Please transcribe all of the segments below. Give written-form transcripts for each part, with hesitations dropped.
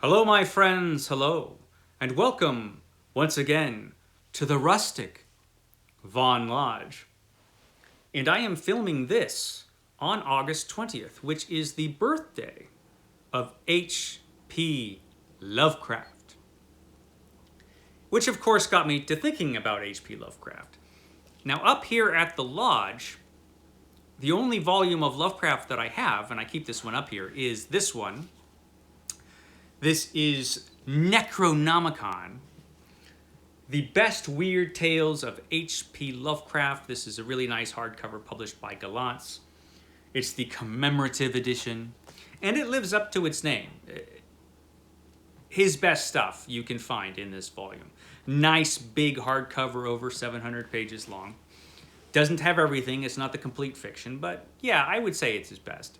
Hello, my friends, hello, and welcome once again to the rustic Vaughn Lodge. And I am filming this on August 20th, which is the birthday of H.P. Lovecraft. Which, of course, got me to thinking about H.P. Lovecraft. Now, up here at the lodge, the only volume of Lovecraft that I have, and I keep this one up here, is this one. This is Necronomicon, the best weird tales of H.P. Lovecraft. This is a really nice hardcover published by Gallant's. It's the commemorative edition, and it lives up to its name. His best stuff you can find in this volume. Nice big hardcover, over 700 pages long. Doesn't have everything, it's not the complete fiction, but yeah, I would say it's his best.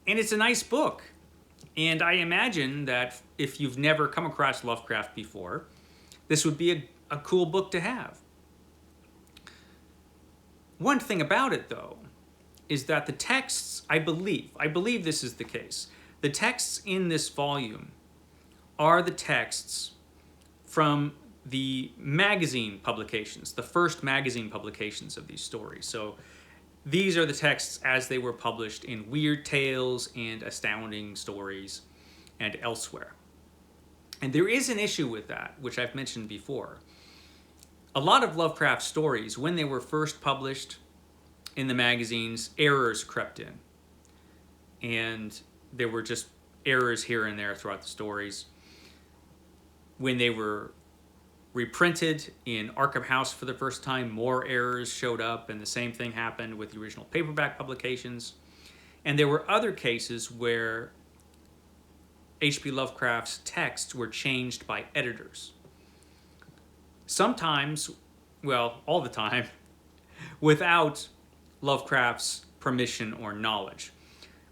And it's a nice book. And I imagine that if you've never come across Lovecraft before, this would be a cool book to have. One thing about it, though, is that the texts, I believe this is the case, the texts in this volume are the texts from the magazine publications, the first magazine publications of these stories. So these are the texts as they were published in Weird Tales and Astounding Stories and elsewhere. And there is an issue with that, which I've mentioned before. A lot of Lovecraft stories, when they were first published in the magazines, errors crept in. And there were just errors here and there throughout the stories. When they were reprinted in Arkham House for the first time, more errors showed up, and the same thing happened with the original paperback publications. And there were other cases where H.P. Lovecraft's texts were changed by editors. Sometimes, well, all the time, without Lovecraft's permission or knowledge.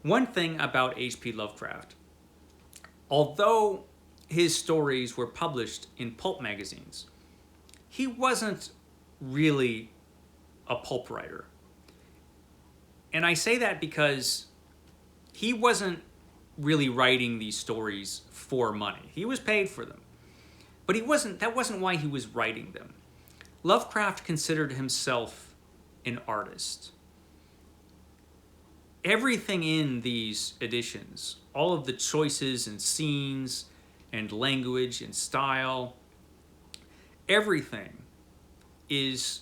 One thing about H.P. Lovecraft, although his stories were published in pulp magazines, he wasn't really a pulp writer. And I say that because he wasn't really writing these stories for money. He was paid for them. But that wasn't why he was writing them. Lovecraft considered himself an artist. Everything in these editions, all of the choices and scenes and language and style, everything is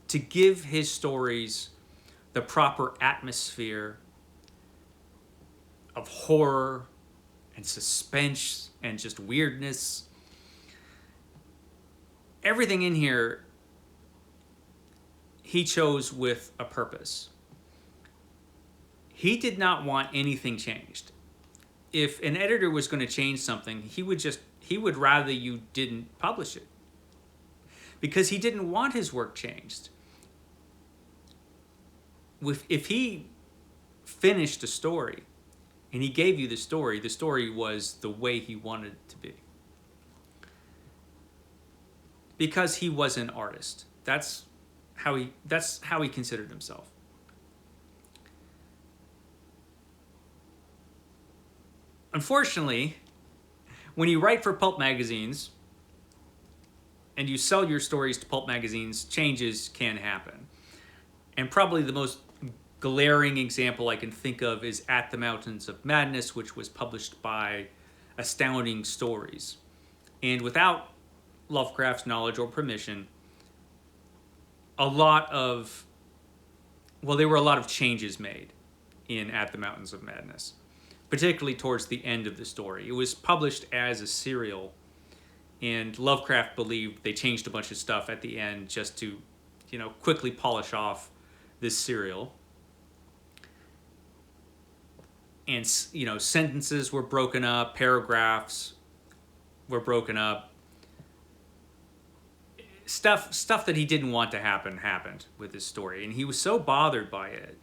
to give his stories the proper atmosphere of horror and suspense and just weirdness. Everything in here he chose with a purpose. He did not want anything changed. If an editor was going to change something, he would rather you didn't publish it, because he didn't want his work changed. If he finished a story and he gave you the story was the way he wanted it to be, because he was an artist. That's how he considered himself. Unfortunately, when you write for pulp magazines and you sell your stories to pulp magazines, changes can happen. And probably the most glaring example I can think of is At the Mountains of Madness, which was published by Astounding Stories. And without Lovecraft's knowledge or permission, there were a lot of changes made in At the Mountains of Madness, particularly towards the end of the story. It was published as a serial, and Lovecraft believed they changed a bunch of stuff at the end just to, quickly polish off this serial. And, sentences were broken up, paragraphs were broken up. Stuff that he didn't want to happen happened with his story, and he was so bothered by it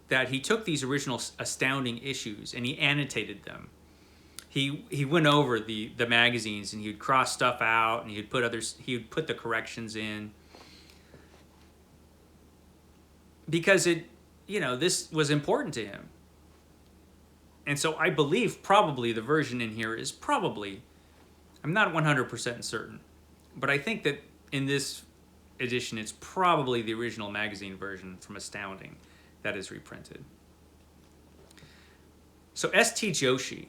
that he took these original Astounding issues and he annotated them. He went over the magazines and he would cross stuff out, and he would put the corrections in, because this was important to him. And so I believe probably the version in here is probably, I'm not 100% certain, but I think that in this edition it's probably the original magazine version from Astounding that is reprinted. So S.T. Joshi,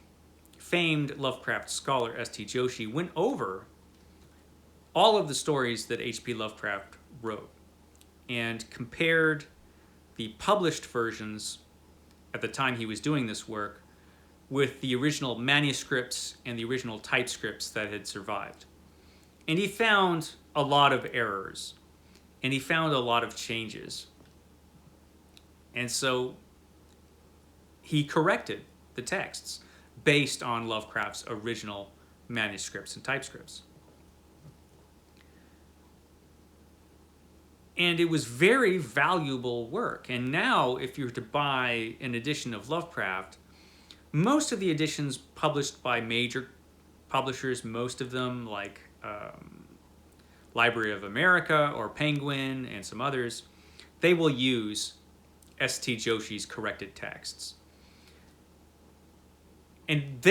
famed Lovecraft scholar S.T. Joshi, went over all of the stories that H.P. Lovecraft wrote and compared the published versions at the time he was doing this work with the original manuscripts and the original typescripts that had survived. And he found a lot of errors, and he found a lot of changes. And so he corrected the texts based on Lovecraft's original manuscripts and typescripts. And it was very valuable work. And now, if you were to buy an edition of Lovecraft, most of the editions published by major publishers, most of them like Library of America or Penguin and some others, they will use S.T. Joshi's corrected texts. And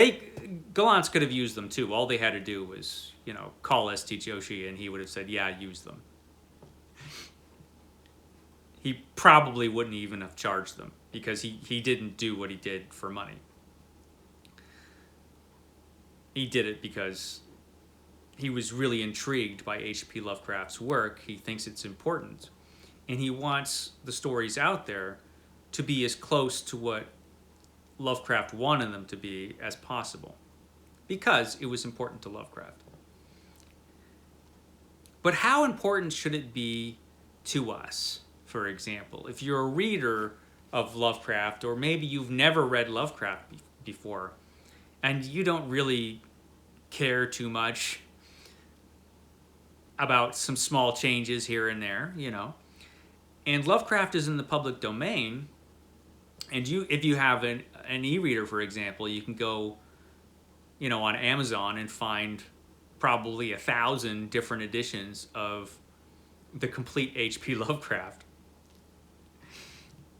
Gallants could have used them too. All they had to do was, call S.T. Joshi and he would have said, yeah, use them. He probably wouldn't even have charged them because he didn't do what he did for money. He did it because he was really intrigued by H.P. Lovecraft's work. He thinks it's important. And he wants the stories out there to be as close to what Lovecraft wanted them to be as possible, because it was important to Lovecraft. But how important should it be to us, for example? If you're a reader of Lovecraft, or maybe you've never read Lovecraft before, and you don't really care too much about some small changes here and there, and Lovecraft is in the public domain, and if you have an e-reader, for example, you can go, on Amazon and find probably 1,000 different editions of the complete H.P. Lovecraft,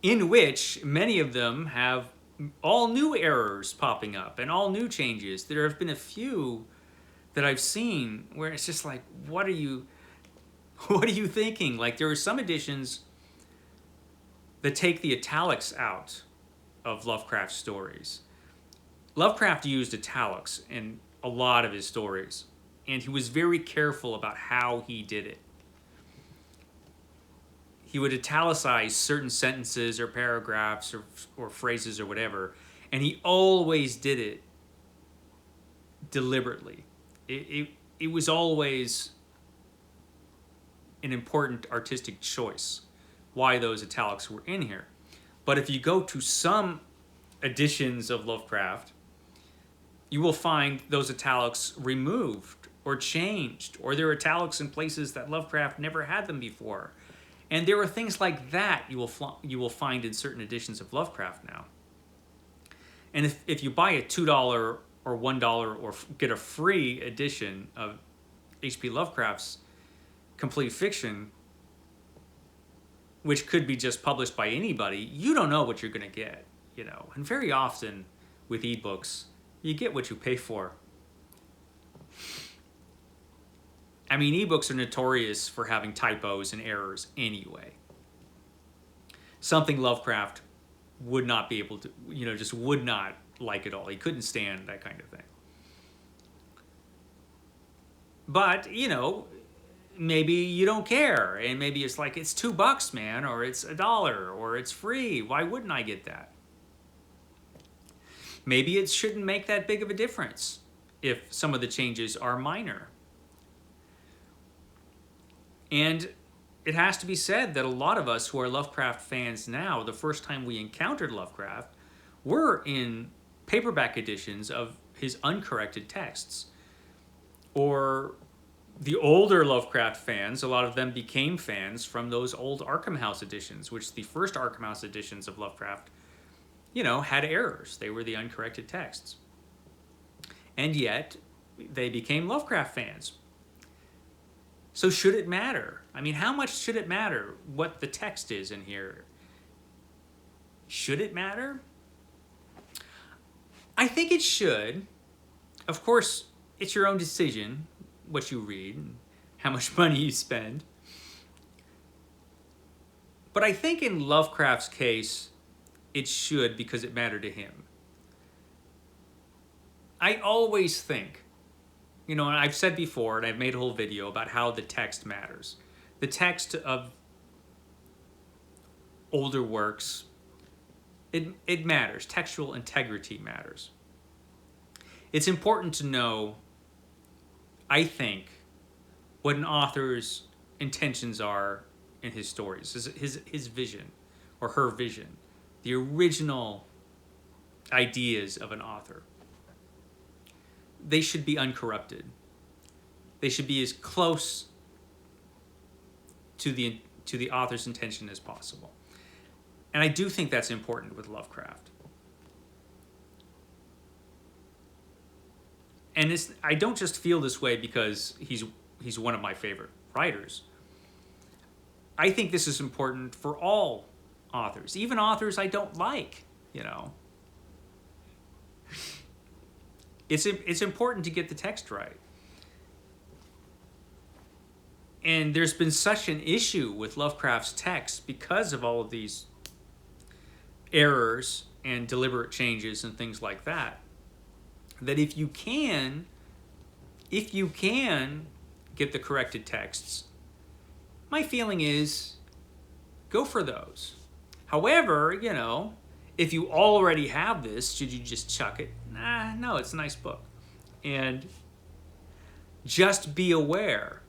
in which many of them have all new errors popping up and all new changes. There have been a few that I've seen where it's just like, what are you thinking? Like, there are some editions that take the italics out of Lovecraft stories. Lovecraft used italics in a lot of his stories, and he was very careful about how he did it. He would italicize certain sentences or paragraphs or phrases or whatever, and he always did it deliberately. It was always an important artistic choice why those italics were in here. But if you go to some editions of Lovecraft, you will find those italics removed or changed, or there are italics in places that Lovecraft never had them before. And there are things like that you will find in certain editions of Lovecraft now. And if you buy a $2 or $1 or get a free edition of H.P. Lovecraft's complete fiction, which could be just published by anybody, you don't know what you're going to get, And very often with ebooks, you get what you pay for. I mean, ebooks are notorious for having typos and errors anyway. Something Lovecraft would not be able to, just would not like at all. He couldn't stand that kind of thing. But, maybe you don't care, and maybe it's like, it's $2, man, or it's $1, or it's free. Why wouldn't I get that? Maybe it shouldn't make that big of a difference if some of the changes are minor. And it has to be said that a lot of us who are Lovecraft fans now, the first time we encountered Lovecraft, were in paperback editions of his uncorrected texts. Or the older Lovecraft fans, a lot of them became fans from those old Arkham House editions, which the first Arkham House editions of Lovecraft, had errors. They were the uncorrected texts. And yet, they became Lovecraft fans. So should it matter? I mean, how much should it matter what the text is in here? Should it matter? I think it should. Of course, it's your own decision what you read and how much money you spend. But I think in Lovecraft's case, it should because it mattered to him. I always think, you know, and I've said before, and I've made a whole video about how the text matters. The text of older works, it matters. Textual integrity matters. It's important to know, I think, what an author's intentions are in his stories, his vision or her vision, the original ideas of an author. They should be uncorrupted. They should be as close to the author's intention as possible. And I do think that's important with Lovecraft. And I don't just feel this way because he's one of my favorite writers. I think this is important for all authors, even authors I don't like, you know. It's important to get the text right. And there's been such an issue with Lovecraft's text because of all of these errors and deliberate changes and things like that, that if you can get the corrected texts, my feeling is go for those. However, you know, if you already have this, should you just chuck it? Nah, no, it's a nice book. And just be aware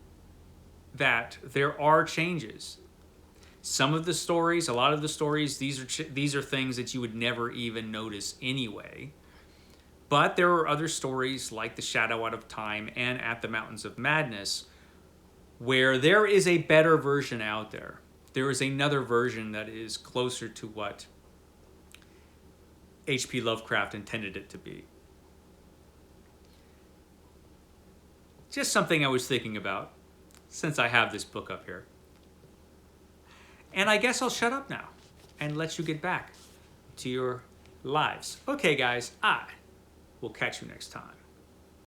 that there are changes. Some of the stories, a lot of the stories, these are things that you would never even notice anyway. But there are other stories like The Shadow Out of Time and At the Mountains of Madness where there is a better version out there. There is another version that is closer to what H.P. Lovecraft intended it to be. Just something I was thinking about since I have this book up here. And I guess I'll shut up now and let you get back to your lives. Okay, guys, I will catch you next time.